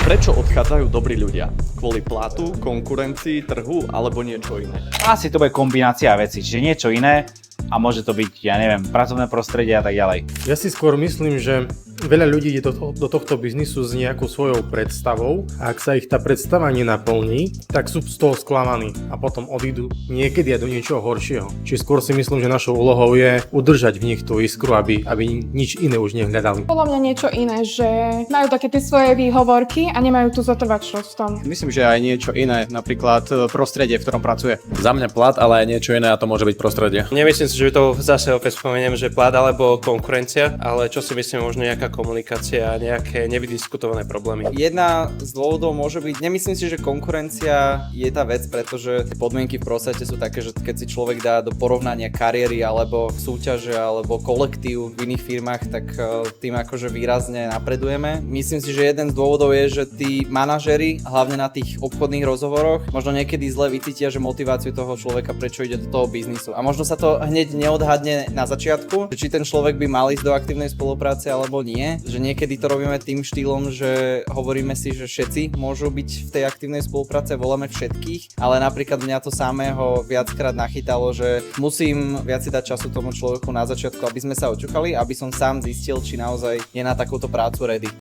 Prečo odchádzajú dobrí ľudia? Kvôli platu, konkurencii, trhu alebo niečo iné? Asi to bude kombinácia vecí, čiže niečo iné a môže to byť, ja neviem, pracovné prostredie a tak ďalej. Ja si skôr myslím, že veľa ľudí ide do tohto biznisu s nejakou svojou predstavou a ak sa ich tá predstava nenaplní, tak sú z toho sklamaní a potom odídu niekedy aj do niečoho horšieho. Čiže skôr si myslím, že našou úlohou je udržať v nich tú iskru, aby nič iné už nehľadali. Podľa mňa niečo iné, že majú také tie svoje výhovorky a nemajú tú zotrvačnosť v tom. Myslím, že aj niečo iné, napríklad prostredie, v ktorom pracuje. Za mňa plat, ale aj niečo iné a to môže byť prostredie. Nemyslím si, že by to zase opäť spomeniem, že plat alebo konkurencia, ale čo si myslím, možno nejaká komunikácia a nejaké nevydiskutované problémy. Jedna z dôvodov môže byť, nemyslím si, že konkurencia je tá vec, pretože podmienky v prostate sú také, že keď si človek dá do porovnania kariéry alebo súťaže alebo kolektív v iných firmách, tak tým akože výrazne napredujeme. Myslím si, že jeden z dôvodov je, že tí manažeri, hlavne na tých obchodných rozhovoroch, možno niekedy zle vycítia, že motiváciu toho človeka, prečo ide do toho biznisu. A možno sa to hneď neodhadne na začiatku, či ten človek by mal ísť do aktívnej spolupráce alebo nie. Že niekedy to robíme tým štýlom, že hovoríme si, že všetci môžu byť v tej aktívnej spolupráce, voláme všetkých, ale napríklad mňa to samého viackrát nachytalo, že musím viac si dať času tomu človeku na začiatku, aby sme sa oťukali, aby som sám zistil, či naozaj je na takúto prácu ready.